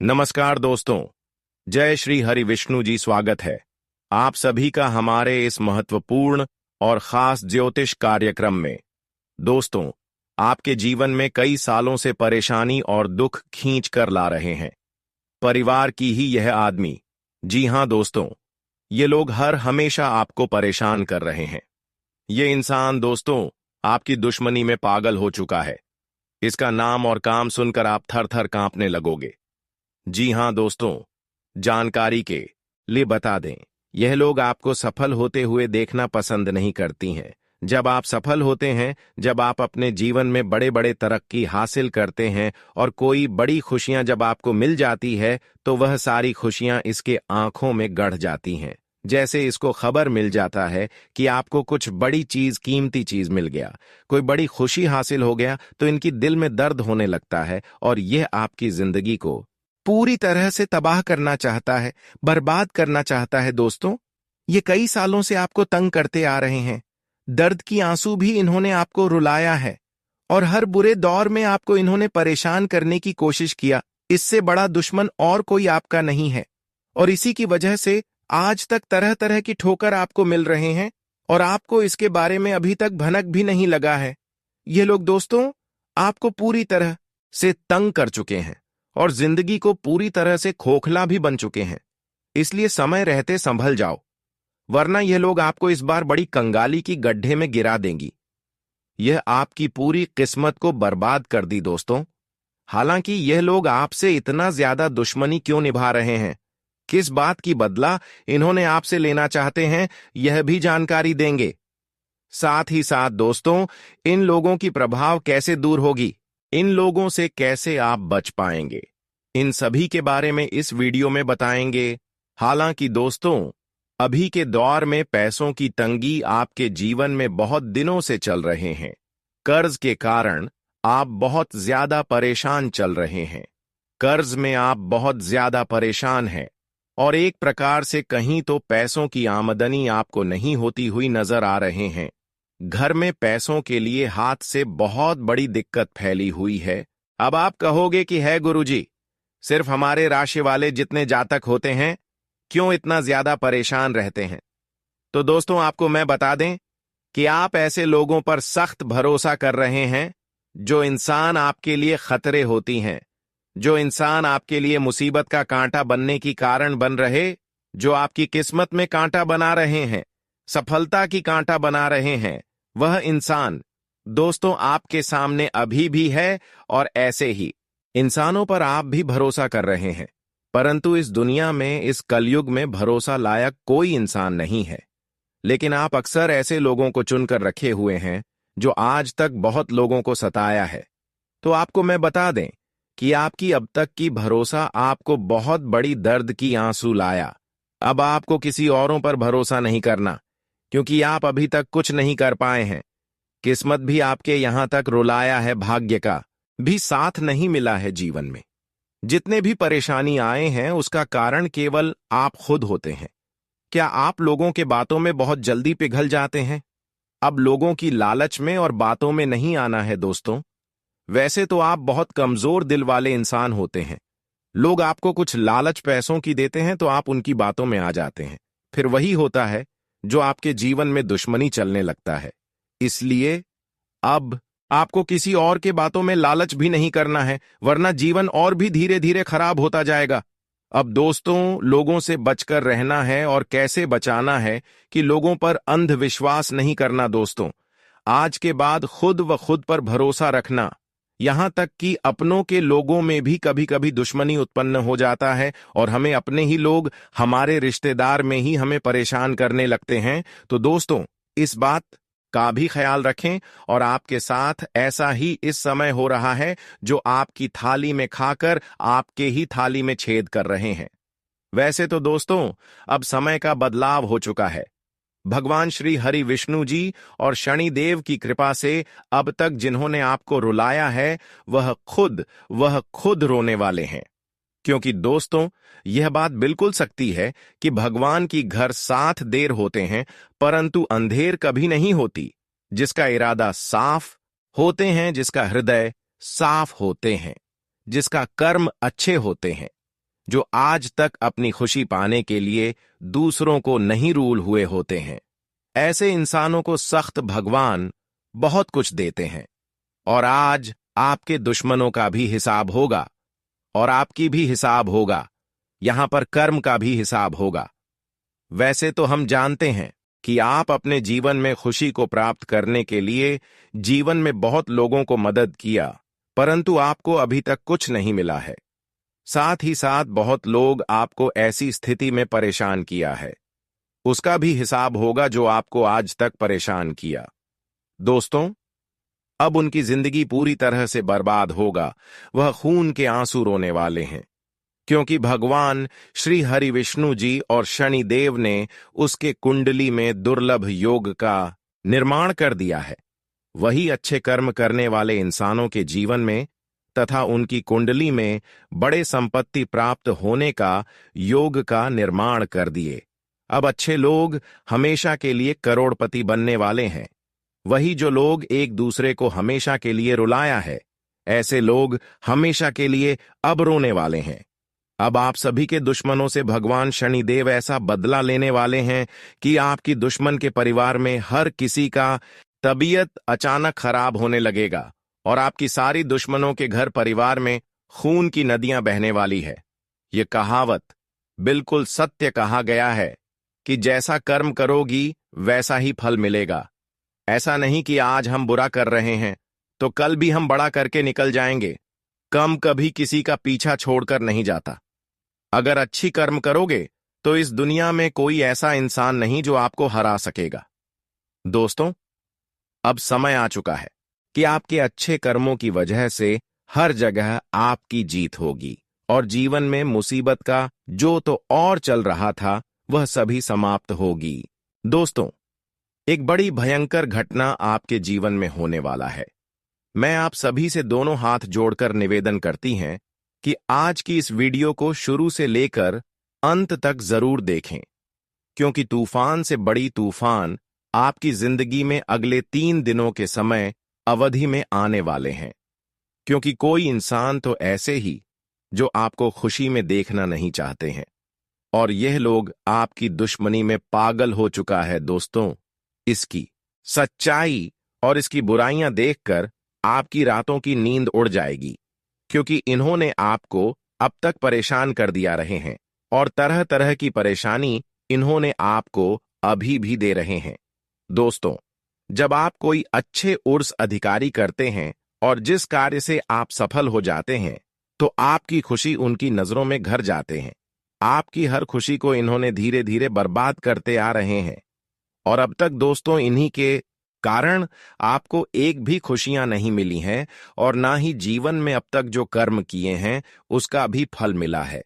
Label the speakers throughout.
Speaker 1: नमस्कार दोस्तों। जय श्री हरि विष्णु जी। स्वागत है आप सभी का हमारे इस महत्वपूर्ण और खास ज्योतिष कार्यक्रम में। दोस्तों, आपके जीवन में कई सालों से परेशानी और दुख खींच कर ला रहे हैं परिवार की ही यह आदमी। जी हां दोस्तों, ये लोग हर हमेशा आपको परेशान कर रहे हैं। ये इंसान दोस्तों आपकी दुश्मनी में पागल हो चुका है। इसका नाम और काम सुनकर आप थर थर कांपने लगोगे। जी हां दोस्तों, जानकारी के लिए बता दें, यह लोग आपको सफल होते हुए देखना पसंद नहीं करती हैं। जब आप सफल होते हैं, जब आप अपने जीवन में बड़े बड़े तरक्की हासिल करते हैं और कोई बड़ी खुशियां जब आपको मिल जाती है, तो वह सारी खुशियां इसके आंखों में गड़ जाती हैं। जैसे इसको खबर मिल जाता है कि आपको कुछ बड़ी चीज, कीमती चीज मिल गया, कोई बड़ी खुशी हासिल हो गया, तो इनकी दिल में दर्द होने लगता है और यह आपकी जिंदगी को पूरी तरह से तबाह करना चाहता है, बर्बाद करना चाहता है। दोस्तों, ये कई सालों से आपको तंग करते आ रहे हैं। दर्द की आंसू भी इन्होंने आपको रुलाया है और हर बुरे दौर में आपको इन्होंने परेशान करने की कोशिश किया। इससे बड़ा दुश्मन और कोई आपका नहीं है और इसी की वजह से आज तक तरह तरह की ठोकर आपको मिल रहे हैं और आपको इसके बारे में अभी तक भनक भी नहीं लगा है। ये लोग दोस्तों आपको पूरी तरह से तंग कर चुके हैं और जिंदगी को पूरी तरह से खोखला भी बन चुके हैं। इसलिए समय रहते संभल जाओ, वरना यह लोग आपको इस बार बड़ी कंगाली की गड्ढे में गिरा देंगी। यह आपकी पूरी किस्मत को बर्बाद कर दी दोस्तों। हालांकि यह लोग आपसे इतना ज्यादा दुश्मनी क्यों निभा रहे हैं, किस बात की बदला इन्होंने आपसे लेना चाहते हैं, यह भी जानकारी देंगे। साथ ही साथ दोस्तों, इन लोगों की प्रभाव कैसे दूर होगी, इन लोगों से कैसे आप बच पाएंगे, इन सभी के बारे में इस वीडियो में बताएंगे। हालांकि दोस्तों, अभी के दौर में पैसों की तंगी आपके जीवन में बहुत दिनों से चल रहे हैं। कर्ज के कारण आप बहुत ज्यादा परेशान चल रहे हैं। कर्ज में आप बहुत ज्यादा परेशान हैं और एक प्रकार से कहीं तो पैसों की आमदनी आपको नहीं होती हुई नजर आ रहे हैं। घर में पैसों के लिए हाथ से बहुत बड़ी दिक्कत फैली हुई है। अब आप कहोगे कि है गुरुजी, सिर्फ हमारे राशि वाले जितने जातक होते हैं क्यों इतना ज्यादा परेशान रहते हैं? तो दोस्तों, आपको मैं बता दें कि आप ऐसे लोगों पर सख्त भरोसा कर रहे हैं जो इंसान आपके लिए खतरे होती हैं, जो इंसान आपके लिए मुसीबत का कांटा बनने की कारण बन रहे, जो आपकी किस्मत में कांटा बना रहे हैं, सफलता की कांटा बना रहे हैं। वह इंसान दोस्तों आपके सामने अभी भी है और ऐसे ही इंसानों पर आप भी भरोसा कर रहे हैं। परंतु इस दुनिया में, इस कलयुग में भरोसा लायक कोई इंसान नहीं है। लेकिन आप अक्सर ऐसे लोगों को चुनकर रखे हुए हैं जो आज तक बहुत लोगों को सताया है। तो आपको मैं बता दें कि आपकी अब तक की भरोसा आपको बहुत बड़ी दर्द की आंसू लाया। अब आपको किसी औरों पर भरोसा नहीं करना, क्योंकि आप अभी तक कुछ नहीं कर पाए हैं। किस्मत भी आपके यहां तक रुलाया है, भाग्य का भी साथ नहीं मिला है जीवन में। जितने भी परेशानी आए हैं उसका कारण केवल आप खुद होते हैं। क्या आप लोगों के बातों में बहुत जल्दी पिघल जाते हैं? अब लोगों की लालच में और बातों में नहीं आना है दोस्तों। वैसे तो आप बहुत कमजोर दिल वाले इंसान होते हैं। लोग आपको कुछ लालच पैसों की देते हैं तो आप उनकी बातों में आ जाते हैं। फिर वही होता है जो आपके जीवन में दुश्मनी चलने लगता है। इसलिए अब आपको किसी और के बातों में लालच भी नहीं करना है, वरना जीवन और भी धीरे धीरे खराब होता जाएगा। अब दोस्तों, लोगों से बचकर रहना है और कैसे बचाना है कि लोगों पर अंधविश्वास नहीं करना दोस्तों। आज के बाद खुद व खुद पर भरोसा रखना, यहां तक कि अपनों के लोगों में भी कभी कभी दुश्मनी उत्पन्न हो जाता है और हमें अपने ही लोग, हमारे रिश्तेदार में ही हमें परेशान करने लगते हैं। तो दोस्तों, इस बात का भी ख्याल रखें और आपके साथ ऐसा ही इस समय हो रहा है जो आपकी थाली में खाकर आपके ही थाली में छेद कर रहे हैं। वैसे तो दोस्तों, अब समय का बदलाव हो चुका है। भगवान श्री हरि विष्णु जी और शनि देव की कृपा से अब तक जिन्होंने आपको रुलाया है वह खुद रोने वाले हैं। क्योंकि दोस्तों, यह बात बिल्कुल सच्ची है कि भगवान की घर साथ देर होते हैं परंतु अंधेर कभी नहीं होती। जिसका इरादा साफ होते हैं, जिसका हृदय साफ होते हैं, जिसका कर्म अच्छे होते हैं, जो आज तक अपनी खुशी पाने के लिए दूसरों को नहीं रूल हुए होते हैं। ऐसे इंसानों को सख्त भगवान बहुत कुछ देते हैं, और आज आपके दुश्मनों का भी हिसाब होगा, और आपकी भी हिसाब होगा। यहां पर कर्म का भी हिसाब होगा। वैसे तो हम जानते हैं कि आप अपने जीवन में खुशी को प्राप्त करने के लिए जीवन में बहुत लोगों को मदद किया, परंतु आपको अभी तक कुछ नहीं मिला है। साथ ही साथ बहुत लोग आपको ऐसी स्थिति में परेशान किया है, उसका भी हिसाब होगा जो आपको आज तक परेशान किया। दोस्तों, अब उनकी जिंदगी पूरी तरह से बर्बाद होगा। वह खून के आंसू रोने वाले हैं, क्योंकि भगवान श्री हरि विष्णु जी और शनिदेव ने उसके कुंडली में दुर्लभ योग का निर्माण कर दिया है। वही अच्छे कर्म करने वाले इंसानों के जीवन में तथा उनकी कुंडली में बड़े संपत्ति प्राप्त होने का योग का निर्माण कर दिए। अब अच्छे लोग हमेशा के लिए करोड़पति बनने वाले हैं। वही जो लोग एक दूसरे को हमेशा के लिए रुलाया है, ऐसे लोग हमेशा के लिए अब रोने वाले हैं। अब आप सभी के दुश्मनों से भगवान शनिदेव ऐसा बदला लेने वाले हैं कि आपकी दुश्मन के परिवार में हर किसी का तबीयत अचानक खराब होने लगेगा, और आपकी सारी दुश्मनों के घर परिवार में खून की नदियां बहने वाली है। ये कहावत बिल्कुल सत्य कहा गया है कि जैसा कर्म करोगी वैसा ही फल मिलेगा। ऐसा नहीं कि आज हम बुरा कर रहे हैं तो कल भी हम बड़ा करके निकल जाएंगे। कम कभी किसी का पीछा छोड़कर नहीं जाता। अगर अच्छी कर्म करोगे तो इस दुनिया में कोई ऐसा इंसान नहीं जो आपको हरा सकेगा। दोस्तों, अब समय आ चुका है कि आपके अच्छे कर्मों की वजह से हर जगह आपकी जीत होगी, और जीवन में मुसीबत का जो तो और चल रहा था वह सभी समाप्त होगी। दोस्तों, एक बड़ी भयंकर घटना आपके जीवन में होने वाला है। मैं आप सभी से दोनों हाथ जोड़कर निवेदन करती हैं कि आज की इस वीडियो को शुरू से लेकर अंत तक जरूर देखें, क्योंकि तूफान से बड़ी तूफान आपकी जिंदगी में अगले 3 दिनों के समय अवधि में आने वाले हैं। क्योंकि कोई इंसान तो ऐसे ही जो आपको खुशी में देखना नहीं चाहते हैं, और यह लोग आपकी दुश्मनी में पागल हो चुका है। दोस्तों, इसकी सच्चाई और इसकी बुराइयां देखकर आपकी रातों की नींद उड़ जाएगी, क्योंकि इन्होंने आपको अब तक परेशान कर दिया रहे हैं, और तरह तरह की परेशानी इन्होंने आपको अभी भी दे रहे हैं। दोस्तों, जब आप कोई अच्छे उर्स अधिकारी करते हैं और जिस कार्य से आप सफल हो जाते हैं, तो आपकी खुशी उनकी नजरों में घर जाते हैं। आपकी हर खुशी को इन्होंने धीरे धीरे बर्बाद करते आ रहे हैं, और अब तक दोस्तों इन्हीं के कारण आपको एक भी खुशियां नहीं मिली हैं, और ना ही जीवन में अब तक जो कर्म किए हैं उसका भी फल मिला है।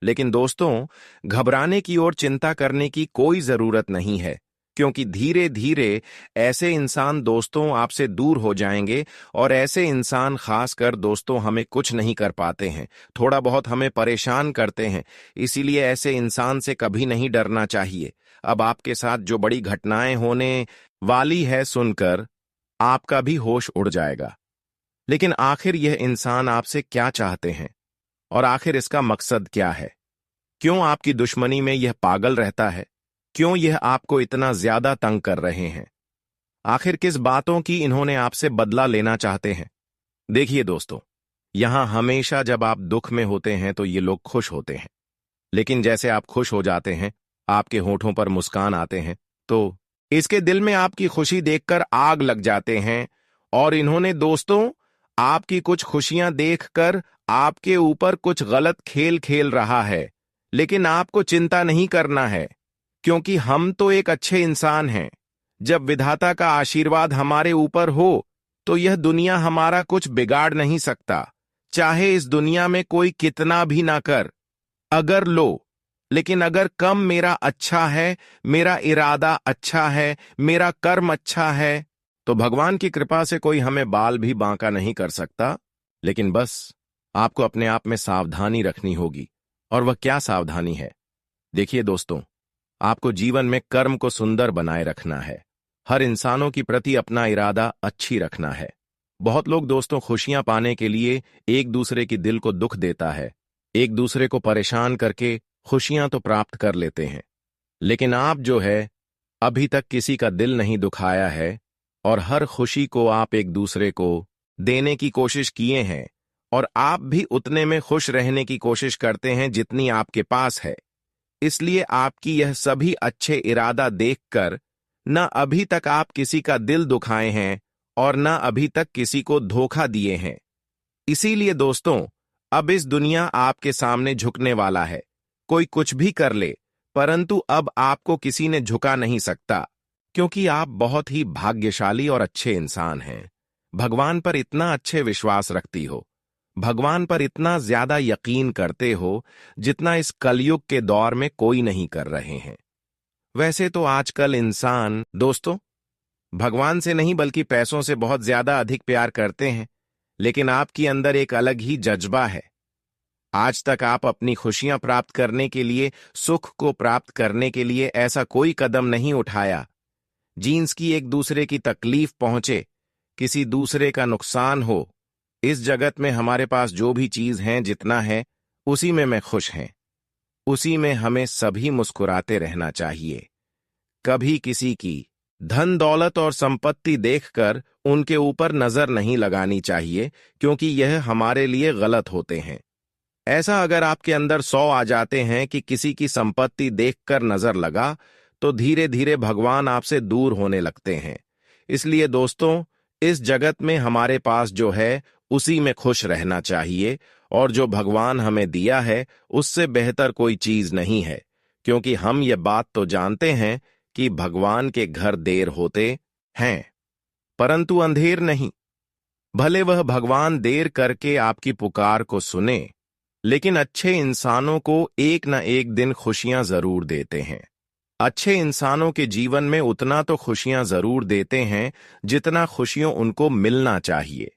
Speaker 1: लेकिन दोस्तों, घबराने की और चिंता करने की कोई जरूरत नहीं है, क्योंकि धीरे धीरे ऐसे इंसान दोस्तों आपसे दूर हो जाएंगे, और ऐसे इंसान खासकर दोस्तों हमें कुछ नहीं कर पाते हैं, थोड़ा बहुत हमें परेशान करते हैं। इसीलिए ऐसे इंसान से कभी नहीं डरना चाहिए। अब आपके साथ जो बड़ी घटनाएं होने वाली है सुनकर आपका भी होश उड़ जाएगा। लेकिन आखिर यह इंसान आपसे क्या चाहते हैं, और आखिर इसका मकसद क्या है? क्यों आपकी दुश्मनी में यह पागल रहता है? क्यों यह आपको इतना ज्यादा तंग कर रहे हैं? आखिर किस बातों की इन्होंने आपसे बदला लेना चाहते हैं? देखिए दोस्तों, यहां हमेशा जब आप दुख में होते हैं तो ये लोग खुश होते हैं, लेकिन जैसे आप खुश हो जाते हैं, आपके होठों पर मुस्कान आते हैं, तो इसके दिल में आपकी खुशी देखकर आग लग जाते हैं। और इन्होंने दोस्तों आपकी कुछ खुशियां देखकर आपके ऊपर कुछ गलत खेल खेल रहा है, लेकिन आपको चिंता नहीं करना है, क्योंकि हम तो एक अच्छे इंसान हैं। जब विधाता का आशीर्वाद हमारे ऊपर हो तो यह दुनिया हमारा कुछ बिगाड़ नहीं सकता, चाहे इस दुनिया में कोई कितना भी ना कर। अगर लो, लेकिन अगर कम मेरा अच्छा है, मेरा इरादा अच्छा है, मेरा कर्म अच्छा है, तो भगवान की कृपा से कोई हमें बाल भी बांका नहीं कर सकता। लेकिन बस आपको अपने आप में सावधानी रखनी होगी। और वह क्या सावधानी है? देखिए दोस्तों, आपको जीवन में कर्म को सुंदर बनाए रखना है। हर इंसानों की प्रति अपना इरादा अच्छी रखना है। बहुत लोग दोस्तों खुशियां पाने के लिए एक दूसरे की दिल को दुख देता है, एक दूसरे को परेशान करके खुशियां तो प्राप्त कर लेते हैं, लेकिन आप जो है अभी तक किसी का दिल नहीं दुखाया है और हर खुशी को आप एक दूसरे को देने की कोशिश किए हैं और आप भी उतने में खुश रहने की कोशिश करते हैं जितनी आपके पास है। इसलिए आपकी यह सभी अच्छे इरादा देखकर न अभी तक आप किसी का दिल दुखाए हैं और न अभी तक किसी को धोखा दिए हैं। इसीलिए दोस्तों, अब इस दुनिया आपके सामने झुकने वाला है। कोई कुछ भी कर ले, परंतु अब आपको किसी ने झुका नहीं सकता, क्योंकि आप बहुत ही भाग्यशाली और अच्छे इंसान हैं। भगवान पर इतना अच्छे विश्वास रखती हो, भगवान पर इतना ज्यादा यकीन करते हो जितना इस कलयुग के दौर में कोई नहीं कर रहे हैं। वैसे तो आजकल इंसान दोस्तों भगवान से नहीं बल्कि पैसों से बहुत ज्यादा अधिक प्यार करते हैं, लेकिन आपके अंदर एक अलग ही जज्बा है। आज तक आप अपनी खुशियां प्राप्त करने के लिए, सुख को प्राप्त करने के लिए ऐसा कोई कदम नहीं उठाया जीन्स की एक दूसरे की तकलीफ पहुंचे, किसी दूसरे का नुकसान हो। इस जगत में हमारे पास जो भी चीज है, जितना है, उसी में मैं खुश हैं। उसी में हमें सभी मुस्कुराते रहना चाहिए। कभी किसी की धन दौलत और संपत्ति देखकर उनके ऊपर नजर नहीं लगानी चाहिए, क्योंकि यह हमारे लिए गलत होते हैं। ऐसा अगर आपके अंदर 100 आ जाते हैं कि किसी की संपत्ति देखकर नजर लगा, तो धीरे धीरे भगवान आपसे दूर होने लगते हैं। इसलिए दोस्तों, इस जगत में हमारे पास जो है उसी में खुश रहना चाहिए, और जो भगवान हमें दिया है उससे बेहतर कोई चीज नहीं है, क्योंकि हम ये बात तो जानते हैं कि भगवान के घर देर होते हैं, परंतु अंधेर नहीं। भले वह भगवान देर करके आपकी पुकार को सुने, लेकिन अच्छे इंसानों को एक न एक दिन खुशियां जरूर देते हैं। अच्छे इंसानों के जीवन में उतना तो खुशियां जरूर देते हैं जितना खुशियों उनको मिलना चाहिए।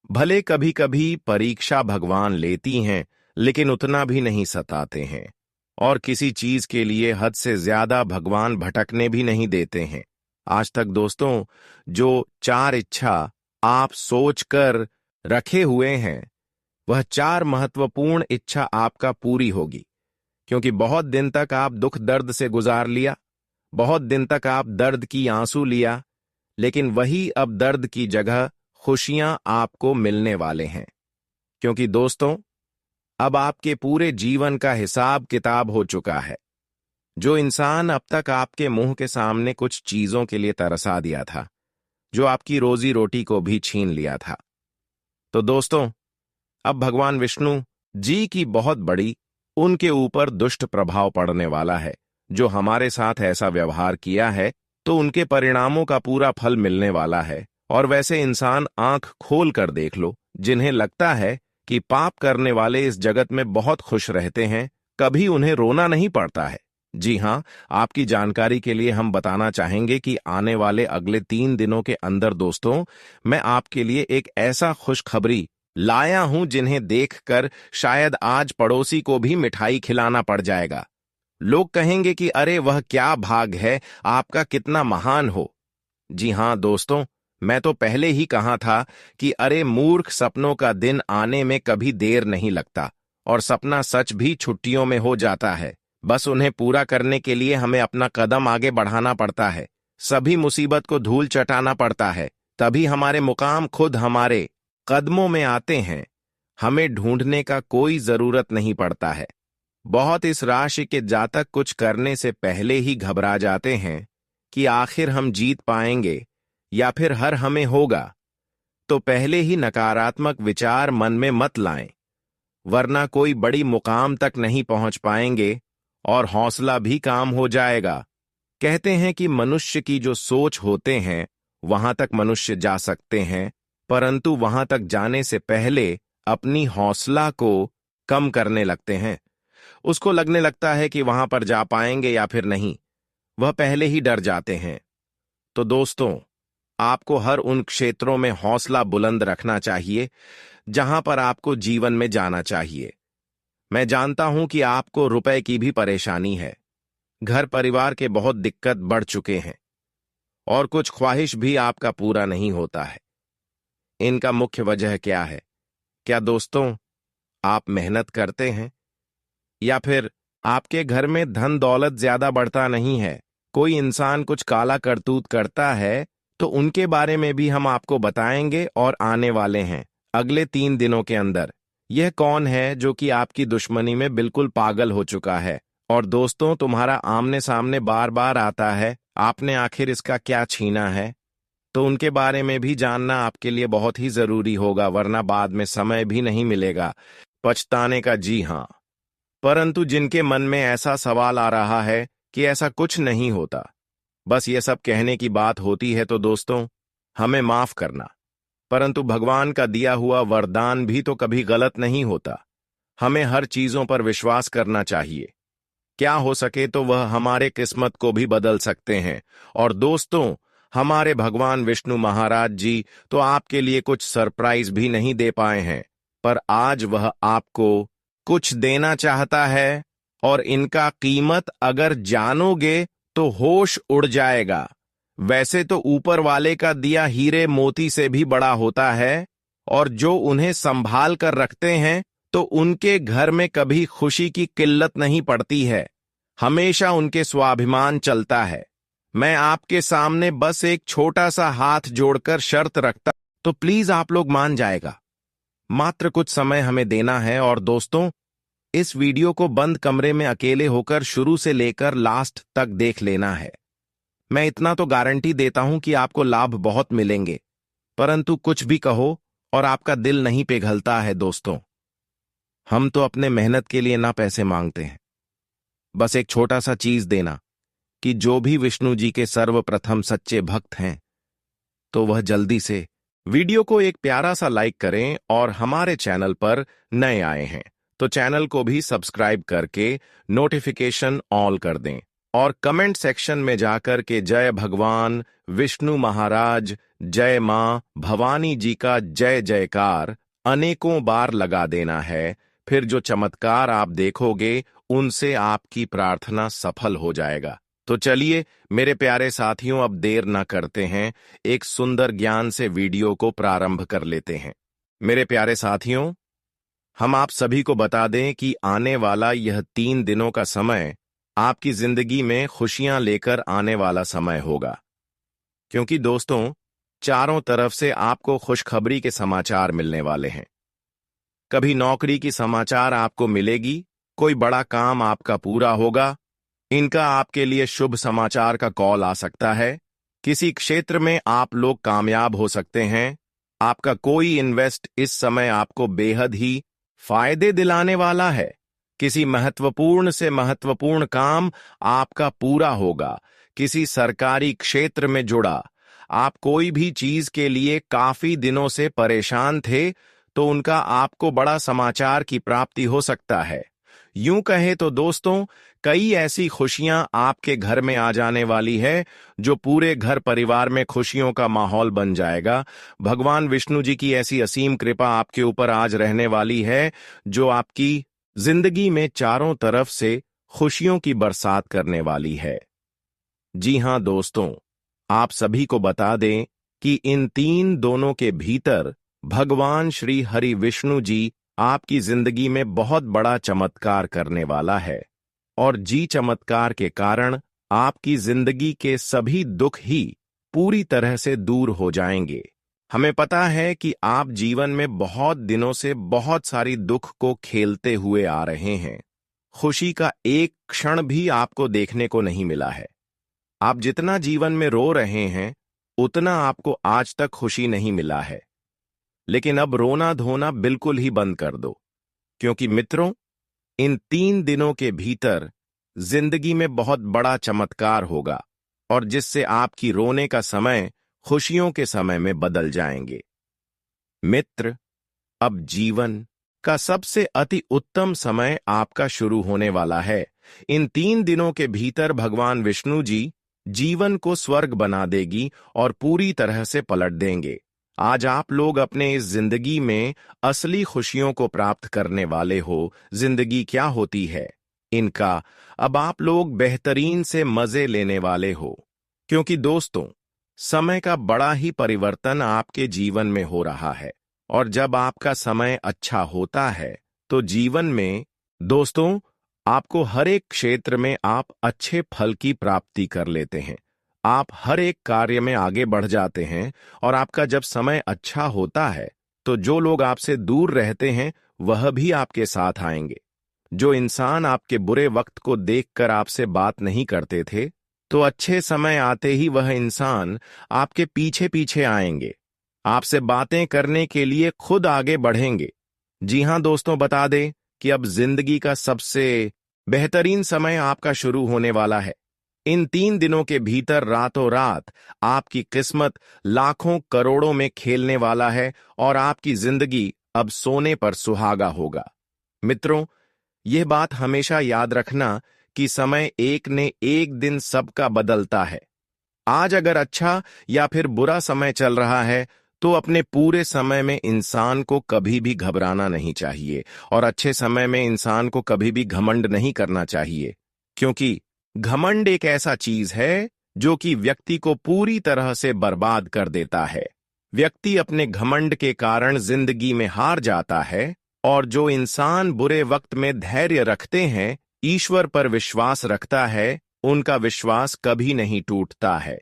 Speaker 1: भले कभी कभी परीक्षा भगवान लेती हैं, लेकिन उतना भी नहीं सताते हैं, और किसी चीज के लिए हद से ज्यादा भगवान भटकने भी नहीं देते हैं। आज तक दोस्तों, जो 4 इच्छा आप सोचकर रखे हुए हैं, वह 4 महत्वपूर्ण इच्छा आपका पूरी होगी, क्योंकि बहुत दिन तक आप दुख दर्द से गुजार लिया, बहुत दिन तक आप दर्द की आंसू लिया, लेकिन वही अब दर्द की जगह खुशियां आपको मिलने वाले हैं। क्योंकि दोस्तों, अब आपके पूरे जीवन का हिसाब किताब हो चुका है। जो इंसान अब तक आपके मुंह के सामने कुछ चीजों के लिए तरसा दिया था, जो आपकी रोजी रोटी को भी छीन लिया था, तो दोस्तों, अब भगवान विष्णु जी की बहुत बड़ी उनके ऊपर दुष्ट प्रभाव पड़ने वाला है। जो हमारे साथ ऐसा व्यवहार किया है, तो उनके परिणामों का पूरा फल मिलने वाला है। और वैसे इंसान आंख खोल कर देख लो, जिन्हें लगता है कि पाप करने वाले इस जगत में बहुत खुश रहते हैं, कभी उन्हें रोना नहीं पड़ता है। जी हां, आपकी जानकारी के लिए हम बताना चाहेंगे कि आने वाले अगले 3 दिनों के अंदर दोस्तों, मैं आपके लिए एक ऐसा खुशखबरी लाया हूं जिन्हें देखकर शायद आज पड़ोसी को भी मिठाई खिलाना पड़ जाएगा। लोग कहेंगे कि अरे वह क्या भाग है आपका, कितना महान हो। जी हां दोस्तों, मैं तो पहले ही कहा था कि अरे मूर्ख, सपनों का दिन आने में कभी देर नहीं लगता, और सपना सच भी छुट्टियों में हो जाता है। बस उन्हें पूरा करने के लिए हमें अपना कदम आगे बढ़ाना पड़ता है, सभी मुसीबत को धूल चटाना पड़ता है, तभी हमारे मुकाम खुद हमारे कदमों में आते हैं। हमें ढूंढने का कोई जरूरत नहीं पड़ता है। बहुत इस राशि के जातक कुछ करने से पहले ही घबरा जाते हैं कि आखिर हम जीत पाएंगे या फिर हर हमें होगा, तो पहले ही नकारात्मक विचार मन में मत लाएं, वरना कोई बड़ी मुकाम तक नहीं पहुंच पाएंगे और हौसला भी काम हो जाएगा। कहते हैं कि मनुष्य की जो सोच होते हैं वहां तक मनुष्य जा सकते हैं, परंतु वहां तक जाने से पहले अपनी हौसला को कम करने लगते हैं। उसको लगने लगता है कि वहां पर जा पाएंगे या फिर नहीं, वह पहले ही डर जाते हैं। तो दोस्तों, आपको हर उन क्षेत्रों में हौसला बुलंद रखना चाहिए जहां पर आपको जीवन में जाना चाहिए। मैं जानता हूं कि आपको रुपए की भी परेशानी है, घर परिवार के बहुत दिक्कत बढ़ चुके हैं, और कुछ ख्वाहिश भी आपका पूरा नहीं होता है। इनका मुख्य वजह क्या है? क्या दोस्तों, आप मेहनत करते हैं, या फिर आपके घर में धन दौलत ज्यादा बढ़ता नहीं है, कोई इंसान कुछ काला करतूत करता है, तो उनके बारे में भी हम आपको बताएंगे और आने वाले हैं अगले 3 दिनों के अंदर। यह कौन है जो कि आपकी दुश्मनी में बिल्कुल पागल हो चुका है और दोस्तों तुम्हारा आमने सामने बार बार आता है, आपने आखिर इसका क्या छीना है? तो उनके बारे में भी जानना आपके लिए बहुत ही जरूरी होगा, वरना बाद में समय भी नहीं मिलेगा पछताने का। जी हाँ, परंतु जिनके मन में ऐसा सवाल आ रहा है कि ऐसा कुछ नहीं होता, बस ये सब कहने की बात होती है, तो दोस्तों हमें माफ करना, परंतु भगवान का दिया हुआ वरदान भी तो कभी गलत नहीं होता। हमें हर चीजों पर विश्वास करना चाहिए, क्या हो सके तो वह हमारे किस्मत को भी बदल सकते हैं। और दोस्तों, हमारे भगवान विष्णु महाराज जी तो आपके लिए कुछ सरप्राइज भी नहीं दे पाए हैं, पर आज वह आपको कुछ देना चाहता है, और इनका कीमत अगर जानोगे तो होश उड़ जाएगा। वैसे तो ऊपर वाले का दिया हीरे मोती से भी बड़ा होता है, और जो उन्हें संभाल कर रखते हैं तो उनके घर में कभी खुशी की किल्लत नहीं पड़ती है, हमेशा उनके स्वाभिमान चलता है। मैं आपके सामने बस एक छोटा सा हाथ जोड़कर शर्त रखता, तो प्लीज आप लोग मान जाएगा। मात्र कुछ समय हमें देना है, और दोस्तों इस वीडियो को बंद कमरे में अकेले होकर शुरू से लेकर लास्ट तक देख लेना है। मैं इतना तो गारंटी देता हूं कि आपको लाभ बहुत मिलेंगे, परंतु कुछ भी कहो और आपका दिल नहीं पिघलता है। दोस्तों, हम तो अपने मेहनत के लिए ना पैसे मांगते हैं, बस एक छोटा सा चीज देना कि जो भी विष्णु जी के सर्वप्रथम सच्चे भक्त हैं, तो वह जल्दी से वीडियो को एक प्यारा सा लाइक करें, और हमारे चैनल पर नए आए हैं तो चैनल को भी सब्सक्राइब करके नोटिफिकेशन ऑल कर दें, और कमेंट सेक्शन में जाकर के जय भगवान विष्णु महाराज, जय मां भवानी जी का जय जयकार अनेकों बार लगा देना है। फिर जो चमत्कार आप देखोगे उनसे आपकी प्रार्थना सफल हो जाएगा। तो चलिए मेरे प्यारे साथियों, अब देर न करते हैं, एक सुंदर ज्ञान से वीडियो को प्रारंभ कर लेते हैं। मेरे प्यारे साथियों, हम आप सभी को बता दें कि आने वाला यह 3 दिनों का समय आपकी जिंदगी में खुशियां लेकर आने वाला समय होगा, क्योंकि दोस्तों चारों तरफ से आपको खुशखबरी के समाचार मिलने वाले हैं। कभी नौकरी की समाचार आपको मिलेगी, कोई बड़ा काम आपका पूरा होगा, इनका आपके लिए शुभ समाचार का कॉल आ सकता है। किसी क्षेत्र में आप लोग कामयाब हो सकते हैं। आपका कोई इन्वेस्ट इस समय आपको बेहद ही फायदे दिलाने वाला है। किसी महत्वपूर्ण से महत्वपूर्ण काम आपका पूरा होगा। किसी सरकारी क्षेत्र में जुड़ा आप कोई भी चीज के लिए काफी दिनों से परेशान थे, तो उनका आपको बड़ा समाचार की प्राप्ति हो सकता है। यूं कहे तो दोस्तों कई ऐसी खुशियां आपके घर में आ जाने वाली है, जो पूरे घर परिवार में खुशियों का माहौल बन जाएगा। भगवान विष्णु जी की ऐसी असीम कृपा आपके ऊपर आज रहने वाली है, जो आपकी जिंदगी में चारों तरफ से खुशियों की बरसात करने वाली है। जी हां दोस्तों, आप सभी को बता दें कि इन 3 दिनों के भीतर भगवान श्री हरि विष्णु जी आपकी जिंदगी में बहुत बड़ा चमत्कार करने वाला है, और जी चमत्कार के कारण आपकी जिंदगी के सभी दुख ही पूरी तरह से दूर हो जाएंगे। हमें पता है कि आप जीवन में बहुत दिनों से बहुत सारी दुख को खेलते हुए आ रहे हैं। खुशी का एक क्षण भी आपको देखने को नहीं मिला है। आप जितना जीवन में रो रहे हैं, उतना आपको आज तक खुशी नहीं मिला है। लेकिन अब रोना धोना बिल्कुल ही बंद कर दो, क्योंकि मित्रों इन 3 दिनों के भीतर जिंदगी में बहुत बड़ा चमत्कार होगा, और जिससे आपकी रोने का समय खुशियों के समय में बदल जाएंगे। मित्र, अब जीवन का सबसे अति उत्तम समय आपका शुरू होने वाला है। इन 3 दिनों के भीतर भगवान विष्णु जी जीवन को स्वर्ग बना देगी और पूरी तरह से पलट देंगे। आज आप लोग अपने इस जिंदगी में असली खुशियों को प्राप्त करने वाले हो। जिंदगी क्या होती है, इनका अब आप लोग बेहतरीन से मजे लेने वाले हो, क्योंकि दोस्तों समय का बड़ा ही परिवर्तन आपके जीवन में हो रहा है। और जब आपका समय अच्छा होता है तो जीवन में दोस्तों आपको हर एक क्षेत्र में आप अच्छे फल की प्राप्ति कर लेते हैं। आप हर एक कार्य में आगे बढ़ जाते हैं और आपका जब समय अच्छा होता है तो जो लोग आपसे दूर रहते हैं वह भी आपके साथ आएंगे। जो इंसान आपके बुरे वक्त को देखकर आपसे बात नहीं करते थे, तो अच्छे समय आते ही वह इंसान आपके पीछे पीछे आएंगे, आपसे बातें करने के लिए खुद आगे बढ़ेंगे। जी हां दोस्तों, बता दें कि अब जिंदगी का सबसे बेहतरीन समय आपका शुरू होने वाला है। इन 3 दिनों के भीतर रातों रात आपकी किस्मत लाखों करोड़ों में खेलने वाला है और आपकी जिंदगी अब सोने पर सुहागा होगा। मित्रों, यह बात हमेशा याद रखना कि समय एक ने एक दिन सबका बदलता है। आज अगर अच्छा या फिर बुरा समय चल रहा है तो अपने पूरे समय में इंसान को कभी भी घबराना नहीं चाहिए और अच्छे समय में इंसान को कभी भी घमंड नहीं करना चाहिए, क्योंकि घमंड एक ऐसा चीज है जो कि व्यक्ति को पूरी तरह से बर्बाद कर देता है। व्यक्ति अपने घमंड के कारण जिंदगी में हार जाता है और जो इंसान बुरे वक्त में धैर्य रखते हैं, ईश्वर पर विश्वास रखता है, उनका विश्वास कभी नहीं टूटता है।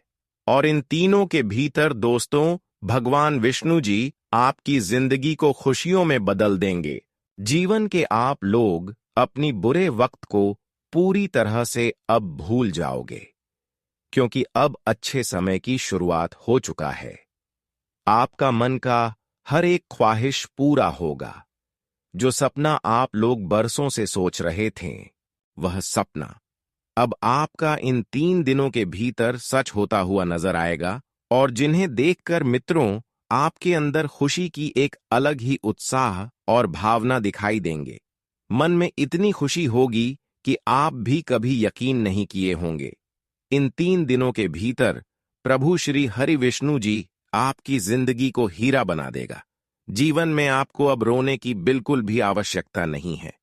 Speaker 1: और इन तीनों के भीतर दोस्तों, भगवान विष्णु जी आपकी जिंदगी को खुशियों में बदल देंगे। जीवन के आप लोग अपनी बुरे वक्त को पूरी तरह से अब भूल जाओगे, क्योंकि अब अच्छे समय की शुरुआत हो चुका है। आपका मन का हर एक ख्वाहिश पूरा होगा। जो सपना आप लोग बरसों से सोच रहे थे, वह सपना अब आपका इन 3 दिनों के भीतर सच होता हुआ नजर आएगा और जिन्हें देखकर मित्रों आपके अंदर खुशी की एक अलग ही उत्साह और भावना दिखाई देंगे। मन में इतनी खुशी होगी कि आप भी कभी यकीन नहीं किए होंगे। इन 3 दिनों के भीतर प्रभु श्री हरि विष्णु जी आपकी जिंदगी को हीरा बना देगा। जीवन में आपको अब रोने की बिल्कुल भी आवश्यकता नहीं है।